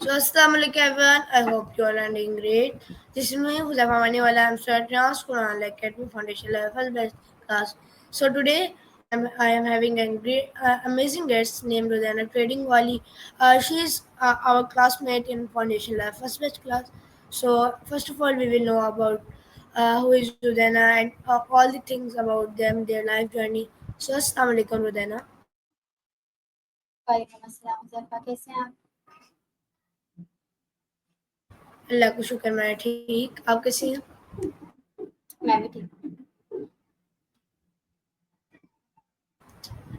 Assalamualaikum everyone. I hope you all are doing great. This is me, Huzafa Maniwala. I'm starting our school on Academy Foundation level first best class. So today I am having a great, amazing guest named Rudana Trading Wali. She is our classmate in Foundation level first best class. So first of all, we will know about who is Rudana and all the things about them, their life journey. So Assalamualaikum Rudana. वालेकुम अस्सलाम ज़रफ़ा, कैसे हैं आप? अल्लाह का शुक्र मैं ठीक आप कैसी हैं मैं भी ठीक हूँ।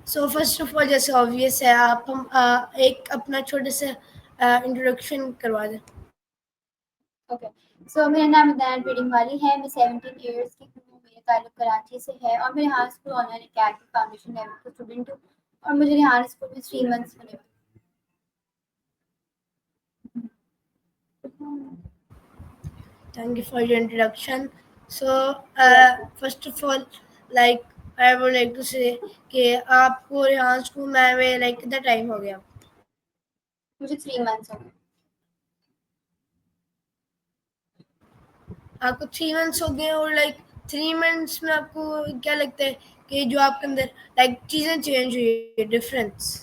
सो फर्स्ट ऑफ ऑल जैसे ऑब्वियस है आप हम एक अपना छोटे से इंट्रोडक्शन करवा दें ओके, सो मेरा नाम रदान ट्रेडिंग वाली है। मैं 17 ईयर्स की हूँ। मेरा ताल्लुक कराची से है और मैं यहाँ school honour academy foundation level की स्टूडेंट हूँ और मुझे यहाँ स्कूल में 3 मंथ्स होने वाले। Thank you for your introduction so first of all like I would like to say कि आपको यहाँ स्कूल में आए हुए लाइक कितना टाइम हो गया मुझे 3 मंथ्स हो गए। आपको 3 मंथ्स हो गए और लाइक 3 मंथ्स में आपको क्या लगता है कि जो आपके अंदर लाइक चीज़ें चेंज हुई है डिफरेंस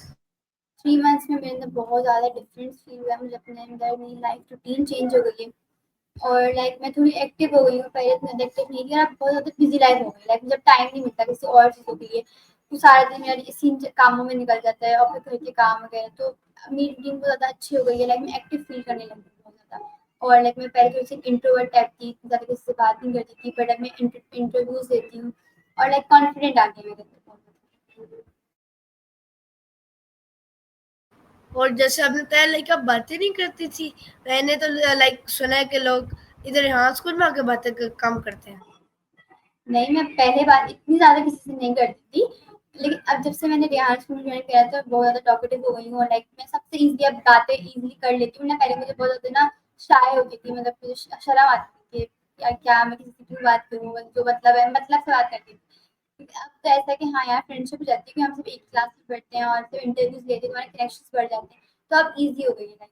3 मंथ्स में मेरे अंदर बहुत ज़्यादा डिफरेंस फील हुआ है। मुझे अपने अंदर मेरी लाइफ रूटीन चेंज हो गई है और लाइक मैं थोड़ी एक्टिव हो गई हूँ। पहले इतना एक्टिव नहीं थी और अब बहुत ज़्यादा बिजी लाइफ हो गई। लाइक मुझे टाइम नहीं मिलता किसी और चीज़ों के लिए, तो सारा दिन मेरा इसी कामों में निकल जाता है और फिर घर के काम वगैरह। तो मेरी रूटीन बहुत ज़्यादा अच्छी हो गई है। लाइक मैं एक्टिव फील करने लगी हूँ बहुत ज़्यादा। और लाइक मैं पहले थोड़ी सी इंट्रोवर्ट टाइप थी, ज़्यादा किसी से बात नहीं करती थी, बट अब मैं इंटरव्यूज देती हूँ और लाइक कॉन्फिडेंट आ गई मेरे अंदर बहुत ज़्यादा। और जैसे आपने बताया लाइक आप बातें नहीं करती थी मैंने तो लाइक सुना है कि लोग इधर यहाँ स्कूल में आके बातें कम करते हैं नहीं, मैं पहले बात इतनी ज़्यादा किसी से नहीं करती थी, लेकिन अब जब से मैंने रेहान स्कूल ज्वाइन किया तो बहुत ज़्यादा टॉकेटिव हो गई हूँ और लाइक मैं सबसे ईज़िली अब बातें ईज़िली कर लेती हूँ ना। पहले मुझे बहुत ज़्यादा ना शाय होती थी, मतलब मुझे शर्म आती थी कि यार क्या मैं किसी से क्यों बात करूँ, जो मतलब है मतलब से बात करती थी। लेकिन अब तो ऐसा है कि हाँ यार फ्रेंडशिप हो जाती है कि हम सब एक क्लास में बैठते हैं और फिर इंटरव्यूज़ लेते हैं, हमारे कनेक्शंस बढ़ जाते हैं, तो अब ईज़ी हो गई है लाइफ।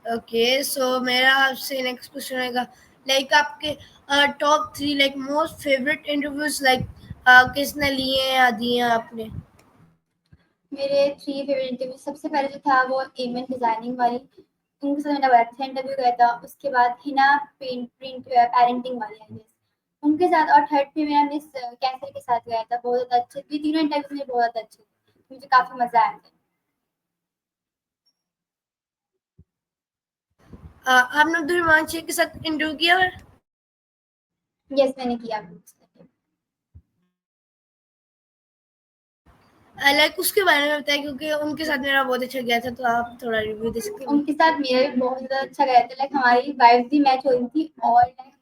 ओके सो मेरा आपसे नेक्स्ट क्वेश्चन रहेगा लाइक आपके top 3 like most favourite interviews like किसने लिए हैं या दिए हैं आपने मेरे 3 फेवरेट इंटरव्यू सबसे पहले जो था वो एमएन डिज़ाइनिंग वाली, उनके साथ मेरा बड़ा अच्छा इंटरव्यू गया था। उसके बाद हिना पेरेंटिंग वाली आई गेस, उनके साथ। और थर्ड पे मेरा मिस कैसर के साथ गया था। बहुत ज़्यादा अच्छे, ये तीनों इंटरव्यू मेरे बहुत ज़्यादा अच्छे थे, मुझे काफ़ी मज़ा आया था। आपने अब्दुल रहमान शेख के साथ इंटरव्यू किया है यस, मैंने किया। लाइक उसके बारे में बताया क्योंकि उनके साथ मेरा बहुत अच्छा गया था तो आप थोड़ा रिव्यू दे सकते हैं उनके साथ मेरा भी बहुत ज़्यादा अच्छा गया था। लाइक हमारी वाइब्स भी मैच हो रही थी और लाइक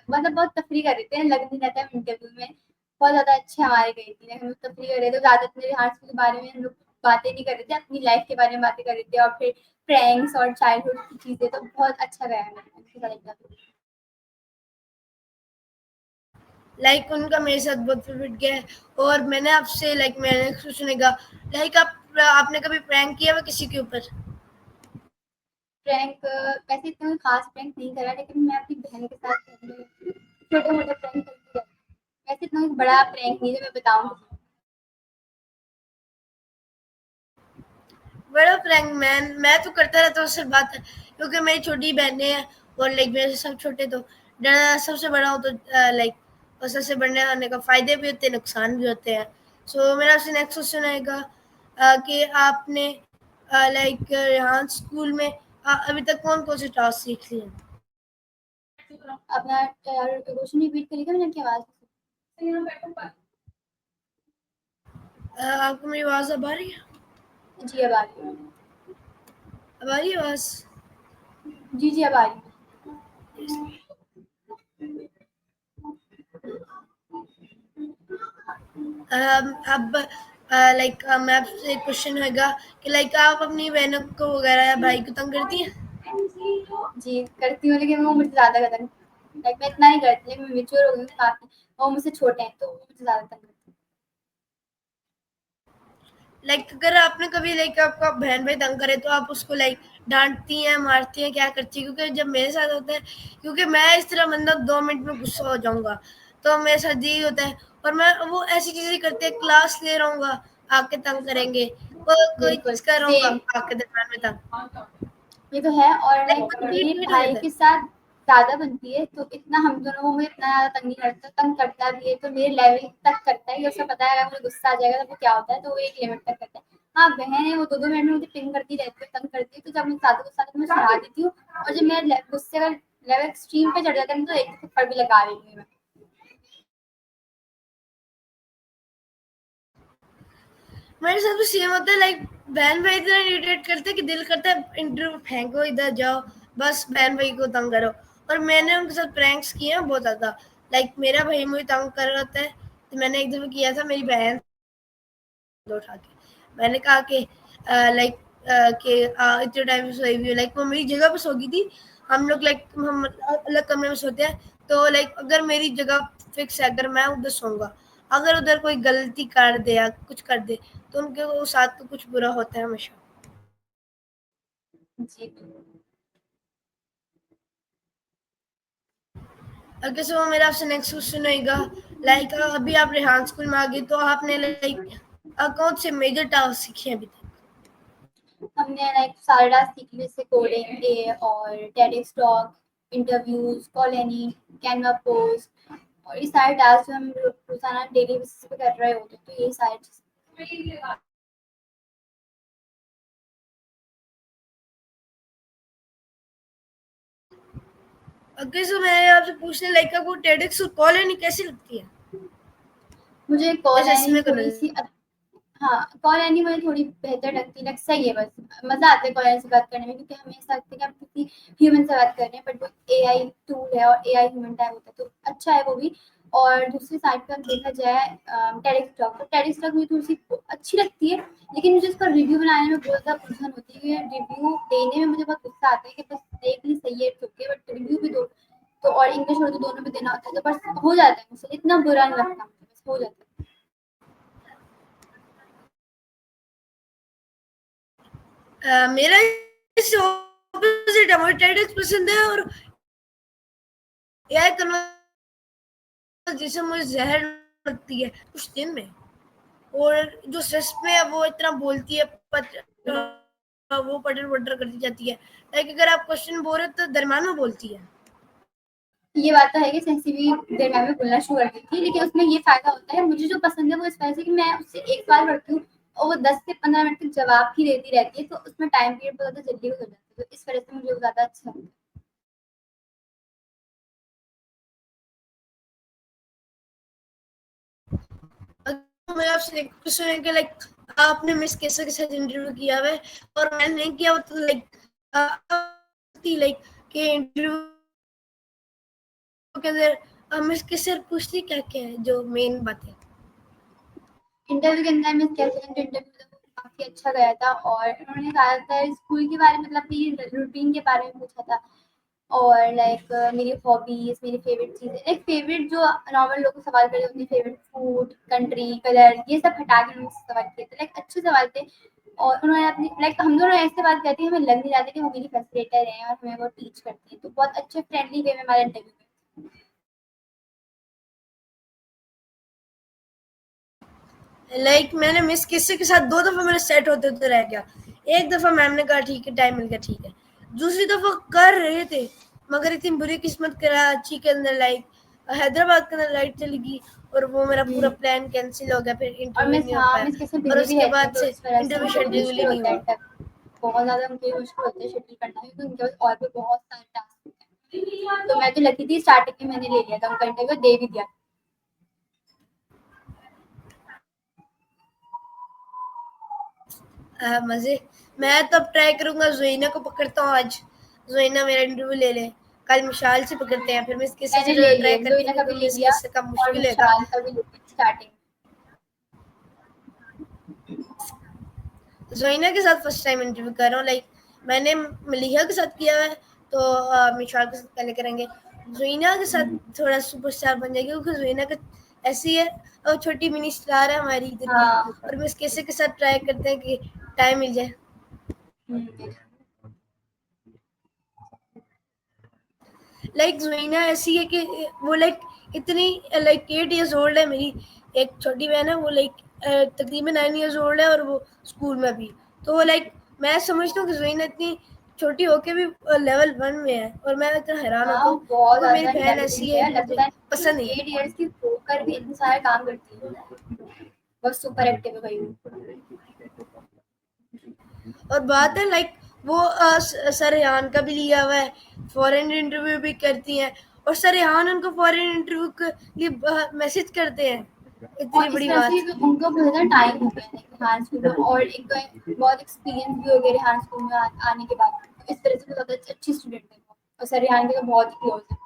मतलब बहुत तफरीह कर रहे थे, लग नहीं रहा था इंटरव्यू में। बहुत ज़्यादा अच्छे हमारे गई थी, लाइक हम लोग तफरीह कर रहे थे। ज़्यादातर मेरे हार्ट के बारे में हम लोग बातें नहीं कर रहे थे, अपनी लाइफ के बारे में बातें कर रहे थे और फिर प्रैंक्स और चाइल्डहुड की चीज़ें। तो बहुत अच्छा गया मेरा उनके साथ इंटरव्यू। लाइक उनका मेरे साथ बहुत फेवरेट गया है और मैंने आपसे लाइक मैंने सुनेगा लाइक आपने कभी प्रैंक किया हुआ किसी के ऊपर प्रैंक वैसे इतना खास प्रैंक नहीं करा, लेकिन मैं अपनी बहन के साथ छोटे मोटे प्रैंक करती रहती हूँ। वैसे इतना बड़ा प्रैंक नहीं जो मैं बताऊँ। बड़ा प्रैंक मैं तो करता रहता हूँ सिर्फ बात क्योंकि मेरी छोटी बहनें हैं और लाइक मेरे से सब छोटे तो सबसे बड़ा हो तो लाइक और सबसे बड़े होने का फायदे भी होते हैं नुकसान भी होते हैं सो मेरा आपसे नेक्स्ट क्वेश्चन आएगा कि आपने लाइक यहाँ स्कूल में अभी तक कौन कौन से टास्क सीख लिए हैं अपना क्वेश्चन रिपीट करिएगा, मैंने आपकी आवाज़ आपको मेरी आवाज़ अब आ रही है जी अब आ रही है। अब आ रही है आवाज़ जी जी अब आ रही है। अब लाइक मैं आपसे एक क्वेश्चन होगा कि लाइक आप अपनी बहनों को वगैरह या भाई को तंग करती हैं जी करती हूँ, लेकिन वो मुझे ज़्यादा करता है। लाइक मैं इतना नहीं करती, लेकिन मैं मेच्योर हो गई हूँ काफ़ी। वो मुझसे छोटे हैं तो वो मुझे ज़्यादा तंग करते हैं। लाइक अगर आपने कभी लाइक आपका बहन भाई तंग करे तो आप उसको लाइक डांटती हैं, मारती हैं, क्या करती हैं? क्योंकि जब मेरे साथ होता है, क्योंकि मैं इस तरह बंदा 2 मिनट में गुस्सा हो जाऊंगा, तो मेरे साथ यही होता है। और मैं वो ऐसी चीजें करते हैं, क्लास ले रहा हूँ आके तंग करेंगे, कोई बिल्कुल चीज कर रहा हूँ सेम। आके दरम्यान में तंग, ये तो है। और लाइक लाइक मेरे कंप्लीट हो भाई जाता है। के साथ ज़्यादा बनती है, तो इतना हम दोनों को मुझे इतना ज़्यादा तंग नहीं करता, तंग करता भी है तो मेरे लेवल तक करता है कि उसे पता है अगर मुझे गुस्सा आ जाएगा तो वो क्या होता है, तो वो एक लिमिट तक करता है। हाँ, बहन है वो 2-2 मिनट में मुझे पिंग करती रहती है, तंग करती है, तो जब मैं ज़्यादा गुस्सा आता है तो मैं सुना देती हूँ। और जब मेरा गुस्से का लेवल एक्सट्रीम पे चढ़ जाता है तो एक थप्पड़ भी लगा देती हूँ मैं। मेरे साथ भी सेम होता है, लाइक बहन भाई इतना इरिटेट करते हैं कि दिल करता है इंटरव्यू फेंको, इधर जाओ, बस बहन भाई को तंग करो। और मैंने उनके साथ प्रैंक्स किए हैं बहुत ज़्यादा। लाइक मेरा भाई मुझे तंग कर रहा होता है, तो मैंने एक दफ़ा किया था मेरी बहन को उठा के। मैंने कहा कि लाइक कि इतने टाइम से सोई हुई हूँ, लाइक वो मेरी जगह पे सो गई थी। हम लोग लाइक हम अलग कमरे में सोते हैं, तो लाइक अगर मेरी जगह फिक्स है, अगर मैं उधर सोऊंगा, अगर उधर कोई गलती कर दे या कुछ कर दे, तो उनके वो साथ तो कुछ बुरा होता है हमेशा। जी। अगर सो मेरा आपसे नेक्स्ट क्वेश्चन रहेगा, लाइक अभी आप रेहान स्कूल में आ गए, तो आपने लाइक कौन से मेजर टास्क सीखे हैं अभी तक? हमने लाइक सारे टास्क सीख लिए, जैसे कोडिंग ए और TEDx talk, interviews, call Annie, Canva post, और ये सारे टास्क जो हम रोजाना डेली बेसिस पे कर रहे होते हैं, तो ये सारे चीज़। अगर सो मैं आपसे पूछने लाइक आपको टेडेक्स और कॉल एनी कैसी लगती है? मुझे कॉल ऐसे एनी इसमें करना थोड़ी सी हाँ, कॉल एनी मुझे थोड़ी बेहतर लगती है, लाइक सही है, बस मज़ा आता है कॉल एनी से बात करने में, क्योंकि हमें ऐसा लगता है कि हम किसी ह्यूमन से बात कर रहे हैं, बट वो एआई टूल है और एआई ह्यूमन टाइप होता है, तो अच्छा है वो भी। और दूसरी साइड पर देखा जाए टेडिक्स टॉक, तो टेडिक्स टॉक मुझे थोड़ी सी अच्छी लगती है, लेकिन मुझे उसका रिव्यू बनाने में बहुत ज़्यादा उलझन होती है। रिव्यू देने में मुझे बहुत गुस्सा आता है कि बस देख ली सही है, ओके, बट रिव्यू भी दो, तो और इंग्लिश उर्दू दोनों में देना होता है, तो बस हो जाता है मुझसे, इतना बुरा नहीं लगता मुझे, बस हो जाता है। मेरा इससे ऑपोजिट है, मुझे टेडेक्स पसंद है। और एआई कन्वर्सेशन मुझे जहर लगती है कुछ दिन में। और जो सच में है वो इतना बोलती है, वो पटर पटर करती जाती है, लाइक अगर आप क्वेश्चन बोल रहे हो तो दरम्यान में बोलती है। ये बात तो है कि सेंसी भी दरमियान में बोलना शुरू कर दी थी, लेकिन उसमें ये फ़ायदा होता है, मुझे जो पसंद है वो इस वजह से कि मैं उससे एक सवाल करती हूँ और वो 10 से 15 मिनट तक जवाब ही देती रहती है, तो उसमें टाइम पीरियड बहुत ज़्यादा जल्दी हो जाता है, तो इस वजह से मुझे वो ज़्यादा अच्छा लगता है। मैं आपसे एक क्वेश्चन है कि लाइक आपने मिस कैसे के साथ इंटरव्यू किया है और मैंने नहीं किया, तो लाइक कि इंटरव्यू के अंदर मिस कैसे पूछती क्या क्या है जो मेन बात है? इंटरव्यू के अंदर मैं क्या था, इंटरव्यू काफ़ी अच्छा गया था, और उन्होंने ज़्यादातर स्कूल के बारे में, मतलब मेरी रूटीन के बारे में पूछा था, और लाइक मेरी हॉबीज, मेरी फेवरेट चीज़ें, लाइक फेवरेट जो नॉर्मल लोग को सवाल करे होते हैं, फेवरेट फूड, कंट्री, कलर, ये सब हटा के उन्होंने सवाल किए थे, लाइक अच्छे सवाल थे। और उन्होंने अपनी लाइक हम दोनों ऐसे बात करते हैं, हमें लग नहीं रहा था कि वो मेरी फैसिलिटेटर हैं और हमें वो टीच करती हैं, तो बहुत अच्छे फ्रेंडली वे में हमारा इंटरव्यू। लाइक मैंने मिस किस्से के साथ 2 दफा मेरे सेट होते होते रह गया। एक दफा मैम ने कहा ठीक है, टाइम मिल गया, ठीक है। दूसरी दफा कर रहे थे, मगर इतनी बुरी किस्मत कराची के अंदर लाइक हैदराबाद के अंदर लाइट चली गई, और वो मेरा पूरा जी। प्लान कैंसिल हो गया, फिर और इंटरव्यू मिस नहीं हो हाँ, पाया। मिस किसी और बिजी भी उसके रहते हैं, बाद तो से इस वजह से इंटरव्यू उनको भी शेड्यूल ही मुश्किल नहीं होता है हुआ। बहुत ज़्यादा, उनके लिए मुश्किल होता है शेड्यूल करना, क्योंकि उनके पास और भी बहुत सारे टास्क होते हैं। तो मैं तो लकी थी, स्टार्टिंग में मैंने ले लिया था उनका इंटरव्यू, दे भी दिया। मजे। मैं तो अब ट्राई करूंगा, जोइना को पकड़ता हूँ आज, जोइना मेरा इंटरव्यू ले ले। कल मिशाल से पकड़ते हैं, फिर मिस किस्से मैंने से ले ट्राई लिए, करते ज़ोइना हैं, का भी क्योंकि ले मिस लिया किस्से का और मुश्किल है। विशाल का भी ले लिया स्टार्टिंग। जोइना के साथ फर्स्ट टाइम इंटरव्यू कर रहा हूँ, लाइक मैंने मलिहा के साथ किया है, तो मिशाल के साथ पहले करेंगे। जोइना के साथ थोड़ा सुपरस्टार बन जाएगी, क्योंकि जोइना का ऐसी है, और छोटी मिनी स्टार है हमारी इधर की, हाँ। और बस कैसे के साथ ट्राई करते हैं कि टाइम मिल जाए। लाइक ज़ुइना ऐसी है कि वो लाइक इतनी लाइक 8 इयर्स ओल्ड है मेरी। एक छोटी बहन है, वो लाइक तकरीबन 9 इयर्स ओल्ड है, और वो स्कूल में भी। तो वो लाइक मैं समझता हूँ कि ज़ुइना इतनी छोटी होके भी लेवल 1 में है, और मैं इतना हैरान होता हाँ, हूँ। बहुत वो मेरी ज्यादा बहन ऐसी इंटेलिजेंट है है, कि लगता मुझे है कि पसंद नहीं है। 8 इयर्स की होकर भी इतने सारे काम करती है। बस सुपर एक्टिव है भाई वो। और बात है लाइक वो सर रेहान का भी लिया हुआ है, फॉरेन इंटरव्यू भी करती हैं, और सर रेहान उनको फॉरेन इंटरव्यू के लिए मैसेज करते हैं। इतनी और बड़ी स्पेशली बात। तो उनको बहुत ज़्यादा टाइम हो गया है रेहान स्कूल में, और एक तो बहुत एक्सपीरियंस भी हो गया रेहान स्कूल में आने के बाद। तो इस तरह से बहुत ज़्यादा अच्छी स्टूडेंट है वो, और सर रेहान के तो बहुत ही क्लोज है।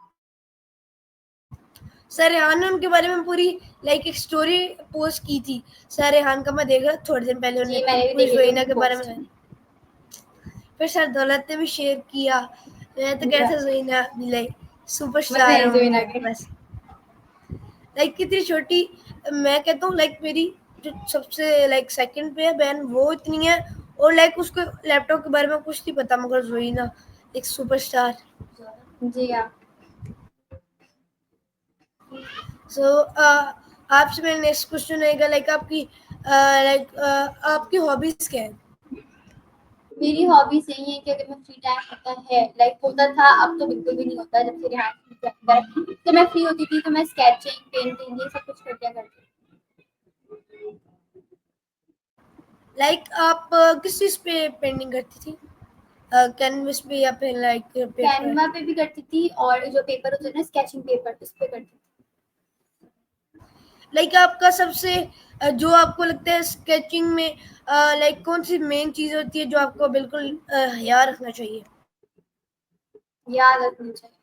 सर रेहान ने उनके बारे में पूरी लाइक एक स्टोरी पोस्ट की थी। सर रेहान का मैं देखा थोड़े दिन पहले, उन्होंने जी, मैंने भी पूरी देखी थी ज़ुइना उनकी के बारे पोस्ट। में। फिर सर दौलत ने भी शेयर किया। मैं तो कहता ज़ुइना भी लाइक मजे सुपरस्टार हैं है ज़ुइना उनमें के। बस। लाइक कितनी छोटी, मैं कहता हूँ लाइक मेरी जो सबसे लाइक सेकंड पे है बहन, वो इतनी है, और लाइक उसको लैपटॉप के बारे में कुछ नहीं पता, मगर ज़ुइना एक सुपरस्टार। जी हाँ। सो आपसे मेरा नेक्स्ट क्वेश्चन रहेगा लाइक आपकी हॉबीज क्या है? मेरी हॉबीज यही है कि अगर मैं फ्री टाइम होता है, लाइक होता था, अब तो बिल्कुल भी नहीं होता जब से रेहान स्कूल के अंदर है। तो मैं फ्री होती थी तो मैं स्केचिंग, पेंटिंग, ये सब कुछ कर दिया करती थी। लाइक आप किस चीज पे पेंटिंग करती थी? कैनवस पे या फिर लाइक पेपर? कैनवा पे भी करती थी, और जो पेपर होता है ना, स्केचिंग पेपर, उस पे करती थी। लाइक आपका सबसे जो आपको लगता है स्केचिंग में लाइक कौन सी मेन चीज होती है जो आपको बिल्कुल याद रखना चाहिए? याद रखनी चाहिए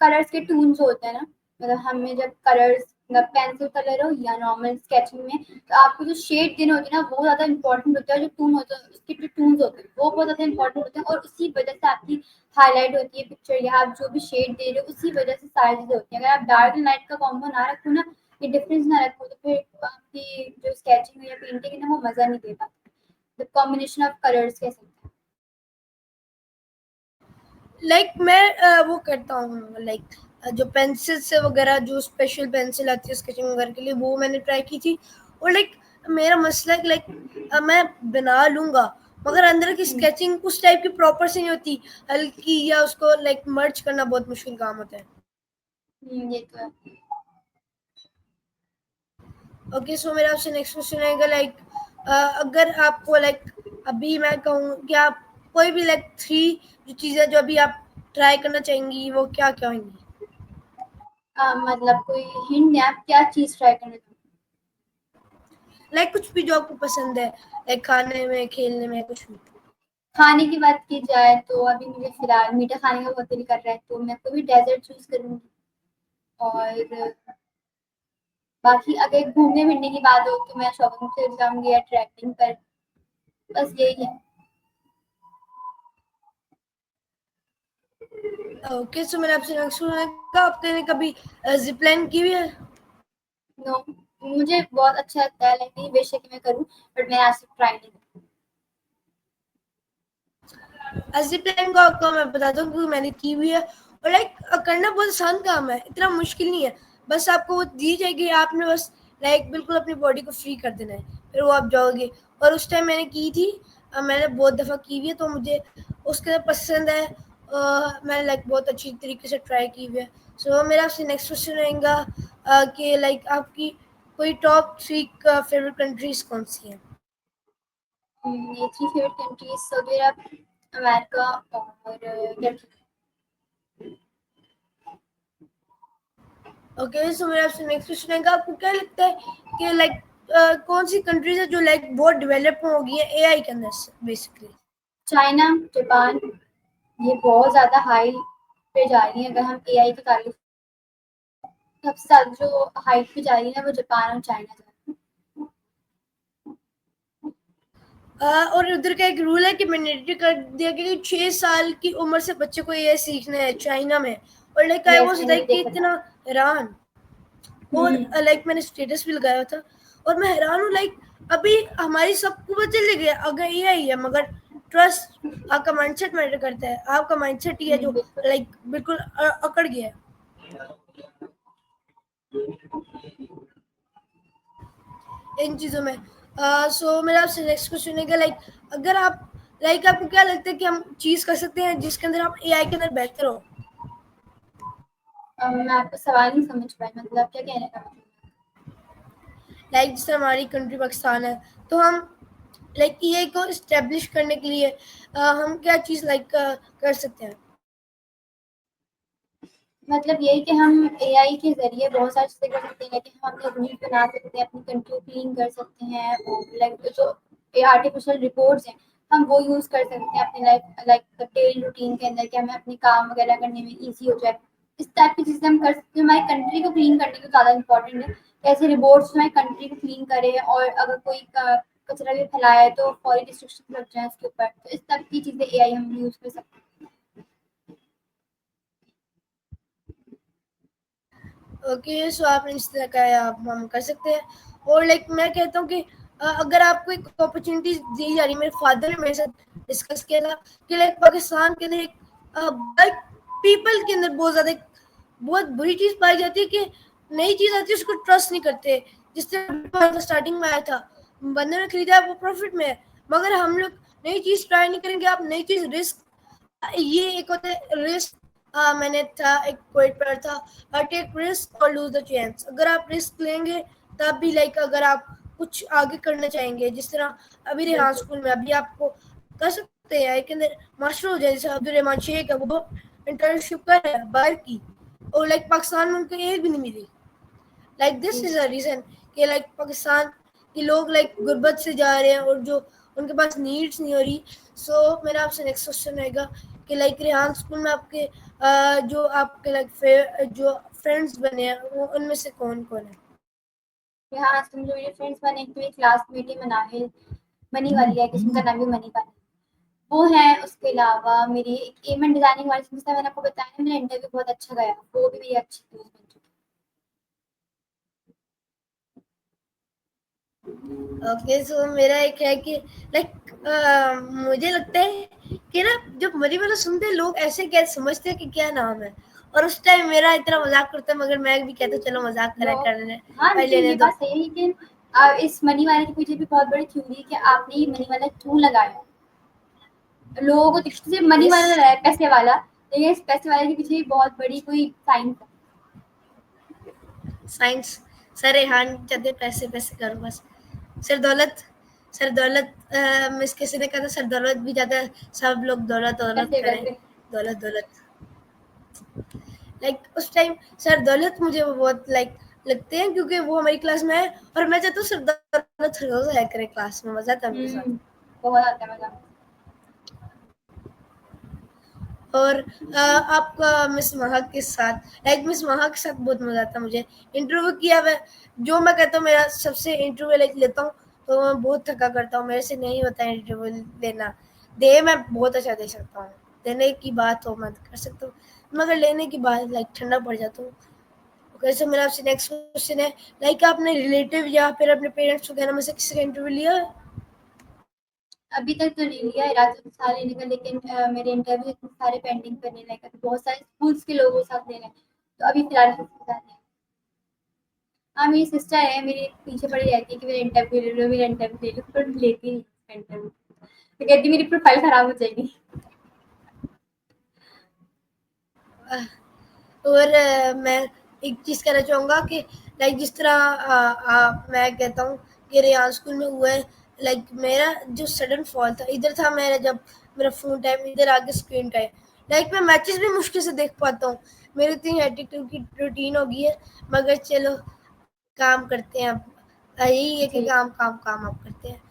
कलर्स के टून्स होते हैं ना, मतलब हमें जब कलर्स, मतलब पेंसिल कलर हो या नॉर्मल स्केचिंग में, तो आपको जो शेड देने होते हैं ना, वो ज्यादा इंपॉर्टेंट होता है। जो टून होता है, उसके जो टून्स होते हैं वो बहुत ज्यादा इंपॉर्टेंट होते हैं, और उसी वजह से आपकी हाईलाइट होती है पिक्चर, या आप जो भी शेड दे रहे हो उसी वजह से सारी चीजें होती हैं। अगर आप डार्क एंड लाइट का कॉम्बो ना रखो ना, ये डिफरेंस ना रखो, तो फिर आपकी जो स्केचिंग या पेंटिंग है ना, वो मजा नहीं दे पाती। द कॉम्बिनेशन ऑफ कलर्स कह सकते हैं। लाइक मैं वो करता हूँ लाइक जो पेंसिल से वगैरह, जो स्पेशल पेंसिल आती है स्केचिंग वगैरह के लिए, वो मैंने ट्राई की थी। और लाइक मेरा मसला है कि लाइक मैं बना लूंगा, मगर अंदर की स्केचिंग उस टाइप की प्रॉपर से नहीं होती, हल्की, या उसको लाइक मर्ज करना बहुत मुश्किल काम होता है। ये तो है। ओके, सो मेरा आपसे नेक्स्ट क्वेश्चन रहेगा लाइक अगर आपको लाइक अभी मैं कहूँ कि आप कोई भी लाइक 3 जो चीज़ें जो अभी आप ट्राई करना चाहेंगी, वो क्या क्या होंगी? मतलब कोई हिंट है, आप क्या चीज ट्राई करना चाहते लाइक कुछ भी जो आपको पसंद है, लाइक खाने में, खेलने में, कुछ भी। हैं? खाने की बात की जाए तो अभी मुझे फिलहाल मीठा खाने का बहुत दिल कर रहा है, तो मैं कोई भी डेजर्ट चूज करूंगी। और बाकी अगर घूमने फिरने की बात हो तो मैं शॉपिंग पे जाऊंगी या ट्रैकिंग पर। बस यही है। ओके, सो मैंने आपसे नेक्स्ट सुना का आपने कभी जिप लाइन की हुई है? नो, मुझे बहुत अच्छा लगता है, लेकिन बेशक मैं करूँ, बट मैं आज तक ट्राई नहीं की। जिप लाइन को आपको मैं बताता हूँ, क्योंकि मैंने की हुई है, और लाइक करना बहुत आसान काम है, इतना मुश्किल नहीं है। बस आपको वो दी जाएगी, आपने बस लाइक बिल्कुल अपनी बॉडी को फ्री कर देना है, फिर वो आप जाओगे। और उस टाइम मैंने की थी, मैंने बहुत दफ़ा की हुई है, तो मुझे उसके लिए पसंद है। मैंने लाइक बहुत अच्छी तरीके से ट्राई की हुई है। सो मेरा आपसे नेक्स्ट क्वेश्चन रहेगा कि लाइक आपकी कोई टॉप 3 फेवरेट कंट्रीज कौन सी हैं? मेरी 3 फेवरेट कंट्रीज सऊदी अरब, अमेरिका और टर्की। ओके, सो मेरा आपसे नेक्स्ट क्वेश्चन है, आपको क्या लगता है कि लाइक कौन सी कंट्रीज है जो लाइक बहुत डेवलप हो गई है एआई के अंदर से बेसिकली? चाइना, जापान, ये बहुत ज्यादा हाई पे जा रही है। अगर हम एआई की तारीफ, सबसे ज्यादा जो हाइट पे जा रही है वो जापान और चाइना जा रही और उधर का एक रूल है कि मैंडेटरी कर दिया गया कि 6 साल की उम्र से बच्चे को एआई सीखना है चाइना में। और लाइक है। आई यस, वाज मैंने भी लाइक कि देखा था। इतना हैरान। और लाइक मैंने स्टेटस भी लगाया था और मैं हैरान हूँ लाइक अभी हमारी सबको पता चल गया अगर एआई है, मगर ट्रस्ट आपका माइंडसेट मैटर करता है। आपका माइंडसेट ही है जो बिल्कुल। लाइक बिल्कुल अकड़ गया है इन चीज़ों में। सो मेरा आपसे नेक्स्ट क्वेश्चन है कि लाइक अगर आप लाइक आपको क्या लगता है कि हम चीज़ कर सकते हैं जिसके अंदर आप एआई के अंदर बेहतर हो? मैं आपका सवाल नहीं समझ पाई, मतलब आप क्या कहने का मतलब? लाइक जैसे हमारी कंट्री पाकिस्तान है, तो हम लाइक एआई को इस्टेब्लिश करने के लिए हम क्या चीज़ लाइक कर सकते हैं? मतलब यही कि हम एआई के ज़रिए बहुत सारी चीज़ें कर सकते हैं, कि हम अपने रूल बना सकते हैं, अपनी कंट्री को क्लीन कर सकते हैं, और लाइक जो आर्टिफिशियल रिपोर्ट्स हैं हम वो यूज़ कर सकते हैं अपनी लाइफ लाइक डेली रूटीन के अंदर, कि हमें अपने काम वगैरह करने में ईजी हो जाए। इस टाइप की चीज़ें हम कर सकते हैं। हमारी कंट्री को क्लीन करने को ज़्यादा इंपॉर्टेंट है, कैसे रिपोर्ट्स हमारी कंट्री को क्लीन करे, और अगर कोई कचरा भी फैलाया है तो फौरी रिस्ट्रिक्शन लग जाए उसके ऊपर। तो इस टाइप की चीज़ें एआई हम यूज़ कर सकते हैं। ओके, सो आपने इस तरह का आप हम कर सकते हैं। और लाइक मैं कहता हूँ कि अगर आपको एक अपॉर्चुनिटी दी जा रही है, मेरे फादर ने मेरे साथ डिस्कस किया था कि लाइक पाकिस्तान के अंदर एक लाइक पीपल के अंदर बहुत ज़्यादा बहुत बुरी चीज़ पाई जाती है कि नई चीज़ आती है उसको ट्रस्ट नहीं करते। जिस तरह स्टार्टिंग में आया था, बंदे ने खरीदा है वो प्रॉफिट में है, मगर हम लोग नई चीज़ ट्राई नहीं करेंगे। आप नई चीज़ रिस्क, ये एक होता है रिस्क। मैंने था एक कोट पढ़ा था, टेक रिस्क और लूज द चांस। अगर आप रिस्क लेंगे तब भी लाइक अगर आप कुछ आगे करना चाहेंगे, जिस तरह अभी रेहान बिल्कुल। स्कूल में अभी आपको कर सकते हैं एक अंदर मास्टर हो जाए, जैसे अब्दुल रहमान शेख है वो इंटर्नशिप कर रहे हैं बाहर की, और लाइक पाकिस्तान में उनको एक भी नहीं मिली। Like this is a reason कि लाइक पाकिस्तान के लोग लाइक गुर्बत से जा रहे हैं और जो उनके पास नीड्स नहीं हो रही। सो मेरा आपसे नेक्स्ट क्वेश्चन रहेगा कि लाइक रेहान स्कूल में आपके जो आपके लाइक जो फ्रेंड्स बने हैं वो उनमें से कौन कौन है? यहाँ आज तुम जो मेरे फ्रेंड्स बने, एक तो मेरी क्लासमेट है मनाहिल, मनी वाली है, किसी का नाम भी मनी का वो है। उसके अलावा मेरी एक इवेंट डिजाइनिंग वाली, जिसका मैंने आपको बताया मेरा इंटरव्यू बहुत अच्छा गया, वो भी मेरी अच्छी दोस्त बन चुकी ओके, सो मेरा एक है कि लाइक मुझे लगता है कि ना जब मरी वाला सुनते हैं लोग ऐसे क्या समझते हैं कि क्या नाम है, और उस टाइम मेरा इतना मजाक करता है, मगर मैं भी कहता हूँ चलो मजाक है। करा लोग, कर हाँ लेकिन लेने ये दो। बात सही है, लेकिन इस मनी वाले के पीछे भी बहुत बड़ी थ्योरी है कि आपने ये मनी वाला क्यों लगाया। लोगों को दिखता सिर्फ मनी यस, वाला लगा है, पैसे वाला, लेकिन इस पैसे वाले के पीछे भी बहुत बड़ी कोई साइंस है। साइंस। सर रेहान चाहते पैसे पैसे करो बस। सर दौलत, सर दौलत मिस किसी ने कहा था सर दौलत भी ज्यादा, सब लोग दौलत दौलत कैसे करें, कैसे दौलत दौलत। लाइक उस टाइम सर दौलत मुझे वो बहुत लाइक लगते हैं क्योंकि वो हमारी क्लास में है, और मैं चाहता हूँ सर दौलत रोज है करे क्लास में, मजा आता है उनके साथ। बहुत आता है मजा। और आपका मिस महक के साथ लाइक मिस महक के साथ बहुत मजा आता है मुझे। इंटरव्यू किया मैं, जो मैं कहता हूँ मेरा सबसे इंटरव्यू लाइक लेता हूँ तो मैं बहुत थका करता हूँ, मेरे से नहीं होता है इंटरव्यू लेना। दे मैं बहुत अच्छा दे सकता हूँ, देने की बात हो मैं कर सकता हूँ, मगर लेने की बात लाइक ठंडा पड़ जाता हूँ। कैसे मेरा आपसे नेक्स्ट क्वेश्चन है लाइक आपने रिलेटिव या फिर अपने पेरेंट्स वगैरह में से किसी का इंटरव्यू लिया है? अभी तक तो नहीं लिया इरादा तो सारे लेने का, लेकिन मेरे इंटरव्यू इतने सारे पेंडिंग करने लायक है, बहुत सारे स्कूल्स के लोगों के साथ लेने हैं, तो अभी फिलहाल किसी के साथ नहीं। हाँ मेरी सिस्टर है, मेरे पीछे पड़ी रहती है कि मेरा इंटरव्यू ले लो, मेरा इंटरव्यू ले लो, पर लेती नहीं इंटरव्यू, तो कहती मेरी प्रोफाइल खराब हो जाएगी। और मैं एक चीज़ कहना चाहूँगा कि लाइक जिस तरह मैं कहता हूँ कि रेयान स्कूल में हुआ है, लाइक मेरा जो सडन फॉल था इधर था, मेरा जब मेरा फ़ोन टाइम इधर आके स्क्रीन टाइम, लाइक मैं मैचेस भी मुश्किल से देख पाता हूँ। मेरी इतनी हेक्टिक की रूटीन हो गई है, मगर चलो काम करते हैं अब। यही है कि जी। काम काम काम आप करते हैं।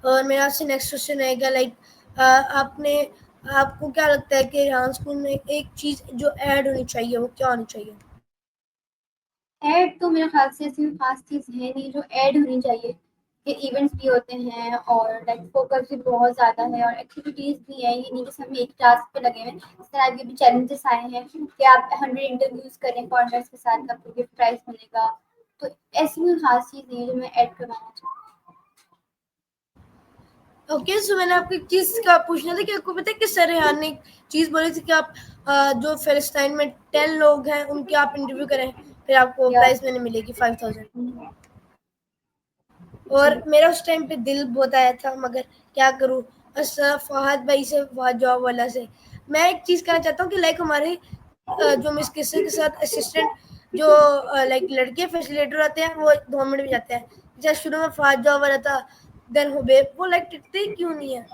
और मेरा आपसे नेक्स्ट क्वेश्चन रहेगा लाइक आपने आपको क्या लगता है कि रेहान स्कूल में एक चीज़ जो ऐड होनी चाहिए वो क्या होनी चाहिए? ऐड तो मेरे ख्याल से ऐसी कोई खास चीज़ है नहीं जो ऐड होनी चाहिए, ये इवेंट्स भी होते हैं और लाइक फोकस भी बहुत ज़्यादा है और एक्टिविटीज़ भी हैं। ये नहीं कि सब एक टास्क पे लगे हुए हैं। इस तरह के भी चैलेंजेस आए हैं कि आप 100 इंटरव्यूज़ करें फॉरेनर्स के साथ, आपको गिफ्ट प्राइज़ मिलेगा। तो ऐसी कोई खास चीज़ नहीं है जो मैं ऐड करवाना चाहूँ। ओके, सो मैंने आपको एक चीज़ का पूछना था कि आपको पता है कि सर रेहान ने एक चीज़ बोली थी कि आप जो फ़लस्तीन में 10 लोग हैं उनके आप इंटरव्यू करें, फिर आपको या प्राइज़ मनी मिलेगी 5000। और मेरा उस टाइम पे दिल बहुत आया था, मगर क्या करूँ, बस फ़हद भाई से, फ़हद जॉब वाला से मैं एक चीज़ कहना चाहता हूँ कि लाइक हमारे जो मिस किस्से के साथ असिस्टेंट जो लाइक लड़के फैसिलिटेटर होते हैं वो 2 मिनट में जाते हैं। जैसे शुरू में फ़हद जॉब वाला था, देन हुबैब, वो लाइक टिकते ही क्यों नहीं है?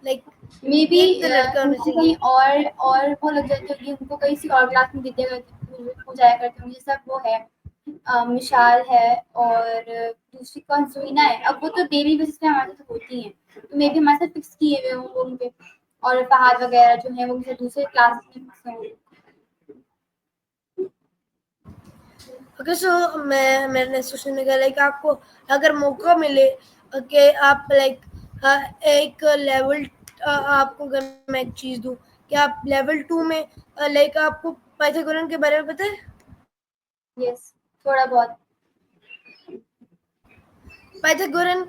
लाइक मे बी एक तो लड़का होना उनको कहीं चाहिए। और वो लग जाते होंगे, उनको कहीं किसी और क्लास में देते हो जाया करते होंगे। जैसा वो है मिशाल है और दूसरी कौन सुइना है। अब वो तो डेली बेसिस पे हमारे साथ होती हैं, तो मे बी हमारे साथ फिक्स किए हुए होंगे उनके। और फहाद वगैरह जो है वो किसी दूसरे क्लास में फिक्स होंगे। ओके, सो मैंने सोचने का लाइक आपको अगर मौका मिले कि आप लाइक एक लेवल आपको अगर मैं एक चीज़ दूँ कि आप लेवल 2 में लाइक आपको पाइथागोरन के बारे में पता है? यस, थोड़ा बहुत। पाइथागोरन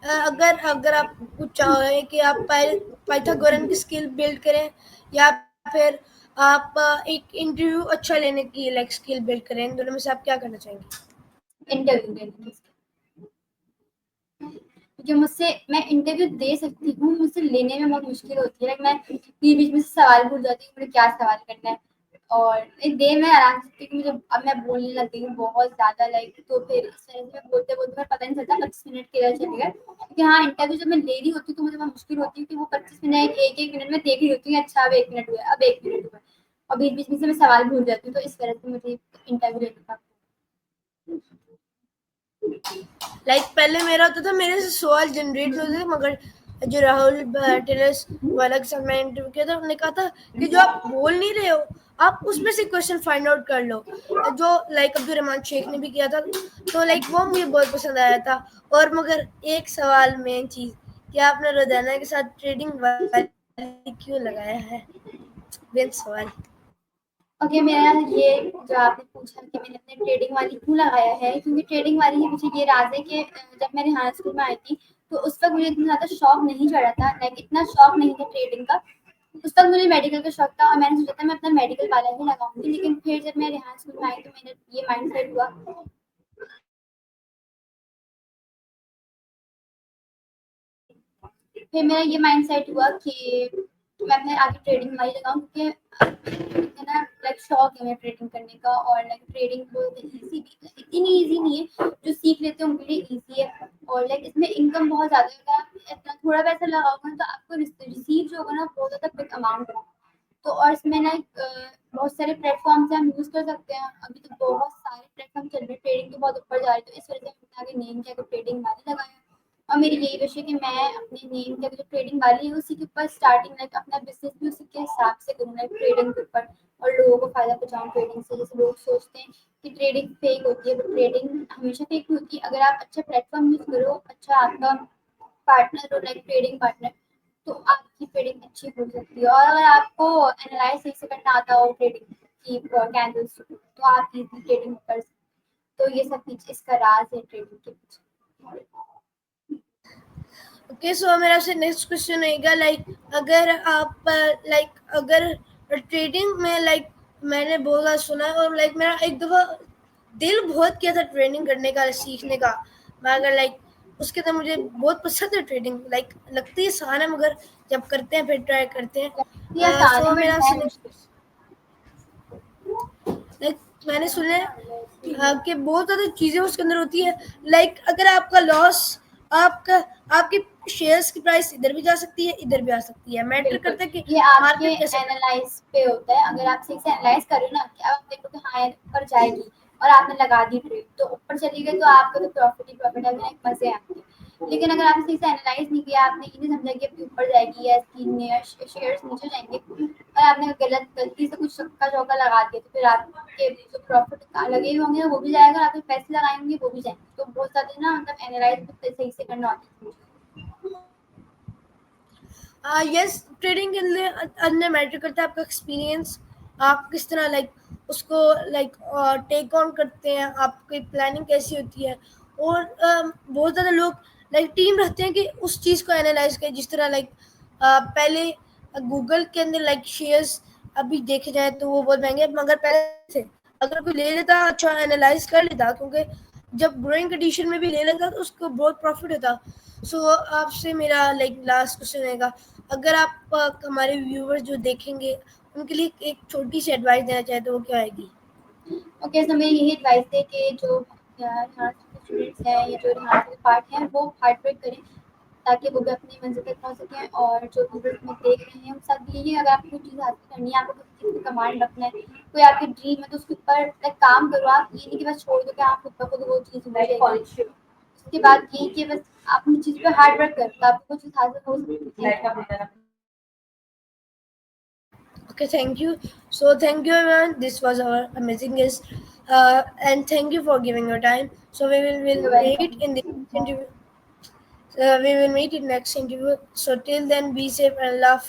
अगर अगर आप कुछ चाहें कि आप पाइथागोरन की स्किल बिल्ड करें या फिर आप एक इंटरव्यू अच्छा लेने की लाइक स्किल बिल्ड करें, इन दोनों में से आप क्या करना चाहेंगे? इंटरव्यू देने की, क्योंकि मुझसे मैं इंटरव्यू दे सकती हूँ, मुझसे लेने में बहुत मुश्किल होती है। लाइक मैं बीच बीच में से सवाल भूल जाती हूँ मुझे क्या सवाल करना है। और एक दे मैं आराम से, क्योंकि मुझे अब मैं बोलने लग गई हूँ बहुत ज़्यादा लाइक, तो फिर इस तरह से मैं बोलते बोलते मैं पता नहीं चलता 25 मिनट किधर चले गए। क्योंकि हाँ, इंटरव्यू जब मैं ले रही होती हूँ तो मुझे बहुत मुश्किल होती है कि वो 25 मिनट एक मिनट में देख रही होती हूँ, अच्छा अब 1 मिनट हुआ, अब 1 मिनट हुआ, और बीच बीच में से मैं सवाल भूल जाती हूँ। तो इस तरह से मुझे इंटरव्यू लेने का लाइक पहले मेरा होता था, मेरे से सवाल जनरेट होते थे, मगर जो राहुल टेलर्स वाला के साथ मैं इंटरव्यू किया था, उन्होंने कहा था कि जो आप बोल नहीं रहे हो आप उसमें से क्वेश्चन फाइंड आउट कर लो। जो लाइक अब्दुल रहमान शेख ने भी किया था, तो लाइक वो मुझे बहुत पसंद आया था। और मगर एक सवाल मेन चीज़ कि आपने रोजाना के साथ ट्रेडिंग वाली क्यों लगाया है? मेन सवाल। ओके, मेरा ये जो आपने पूछा कि मैंने अपने ट्रेडिंग वाली क्यों लगाया है, क्योंकि ट्रेडिंग वाली के पीछे ये राज है कि जब मैं रिहाना स्कूल में आई थी तो उस वक्त मुझे इतना ज़्यादा शौक नहीं चढ़ा था, लाइक इतना शौक नहीं था ट्रेडिंग का। उस वक्त मुझे मेडिकल का शौक था और मैंने सोचा था मैं अपना मेडिकल वाला ही लगाऊंगी। लेकिन फिर जब मैं रिहाना स्कूल में आई तो मैंने ये माइंड सेट हुआ, फिर मेरा ये माइंड सेट हुआ कि मैं अपने आगे ट्रेडिंग वाली लगाऊं, क्योंकि है ना लाइक शौक है मेरा ट्रेडिंग करने का। और लाइक ट्रेडिंग बहुत ईजी भी, इतनी ईजी नहीं है, जो सीख लेते हैं उनके लिए ईजी है। और लाइक इसमें इनकम बहुत ज़्यादा है। अगर आप इतना थोड़ा पैसा लगाओगे ना तो आपको रिसीव जो होगा ना बहुत ज़्यादा बिग अमाउंट होगा। तो और इसमें ना बहुत सारे प्लेटफॉर्म्स हम यूज़ कर सकते हैं। अभी तो बहुत सारे प्लेटफॉर्म चल रहे हैं, ट्रेडिंग के बहुत ऊपर जा रहे हैं। तो इस वजह से हमने आगे नेम क्या ट्रेडिंग वाले लगाया। और मेरी यही विश है कि मैं अपने नेम के जो ट्रेडिंग वाली है उसी के ऊपर स्टार्टिंग लाइक अपना बिजनेस भी उसी के हिसाब से करूँ, लाइक ट्रेडिंग के ऊपर, और लोगों को फायदा पहुँचाऊँ ट्रेडिंग से। जैसे लोग सोचते हैं कि ट्रेडिंग फेक होती है, बट ट्रेडिंग हमेशा फेक नहीं होती। अगर आप अच्छा प्लेटफॉर्म यूज़ करो, अच्छा आपका पार्टनर हो लाइक ट्रेडिंग पार्टनर, तो आपकी ट्रेडिंग अच्छी हो सकती है। और अगर आपको एनालाइज सही से करना आता हो ट्रेडिंग की कैंडल्स, तो आप इजी ट्रेडिंग कर सकते हो। तो ये सब पीछे इसका राज है ट्रेडिंग के पीछे। ओके, सो मेरा आपसे नेक्स्ट क्वेश्चन रहेगा लाइक अगर आप लाइक अगर ट्रेडिंग में लाइक मैंने बहुत ज़्यादा सुना है और लाइक मेरा एक दफ़ा दिल बहुत किया था ट्रेडिंग करने का, सीखने का, मगर लाइक उसके तो मुझे बहुत पसंद है ट्रेडिंग, लाइक लगती है आसान है, मगर जब करते हैं फिर ट्राई करते ये हैं। आसान है सो बट मेरा है आपसे मुश्किल। लाइक मैंने सुना है कि बहुत ज़्यादा चीज़ें उसके अंदर होती है। लाइक अगर आपका लॉस, आपका आपके शेयर्स की प्राइस इधर भी जा सकती है, इधर भी आ सकती है, मैटर बिल्कुल, करता है कि ये आपके मार्केट कैसे। एनालाइज पे होता है। अगर आप सही से एनालाइज कर रहे हो ना कि आप देखो कि हाँ ऊपर जाएगी और आपने लगा दी ट्रेड, तो ऊपर चली गई तो आपको तो प्रॉफिट ही प्रॉफिट है, एक मजे हैं आपके। लेकिन अगर आपने सही से एनालाइज नहीं किया, आपने ये नहीं समझा कि अपने ऊपर जाएगी या इसकी शेयर्स नीचे जाएंगे, और आपने गलती से कुछ चक्का चौका लगा दिया, तो फिर आपके जो प्रॉफिट लगे हुए होंगे वो भी जाएगा, और आपके पैसे लगाए होंगे वो भी जाएंगे। तो बहुत सारे ना मतलब एनालाइज सही से करना होता है। यस, ट्रेडिंग के लिए अन्य मैटर करता है आपका एक्सपीरियंस, आप किस तरह लाइक उसको लाइक टेक ऑन करते हैं, आपकी प्लानिंग कैसी होती है। और बहुत ज़्यादा लोग लाइक टीम रहते हैं कि उस चीज़ को एनालाइज करें, जिस तरह लाइक पहले गूगल के अंदर लाइक शेयर्स अभी देखे जाए तो वो बहुत महंगे, मगर पहले थे अगर कोई ले लेता अच्छा एनालाइज कर लेता, क्योंकि जब ग्रोइंग कंडीशन में भी ले लेता तो उसको बहुत प्रॉफिट होता। सो आपसे मेरा लाइक लास्ट क्वेश्चन रहेगा, अगर आप हमारे व्यूवर्स जो देखेंगे उनके लिए एक छोटी सी एडवाइस देना चाहे तो वो क्या आएगी? ओके, सो मेरी यही एडवाइस है कि जो यहाँ के स्टूडेंट्स हैं या जो यहाँ के पार्ट हैं वो हार्ड वर्क करें, ताकि वो भी अपनी मंजिल तक पहुँच सकें। और जो व्यूवर्स में देख रहे हैं उन सब के लिए, अगर आपको कोई चीज़ हासिल करनी है, आपको किसी चीज़ पे कमांड रखना है, कोई आपकी ड्रीम है, तो उसके ऊपर लाइक काम करो। आप ये नहीं कि बस छोड़ दो कि आप खुद ब खुद वो चीज़ हो जाएगी। उसके बाद ये कि बस अपनी चीज़ पे हार्ड वर्क करो, तो आपको कुछ हासिल हो सकती है। Okay, thank you. So thank you everyone, this was our amazing guest, and thank you for giving your time. So will You're meet in the welcome. interview. We will meet in next interview. So till then, be safe and laugh.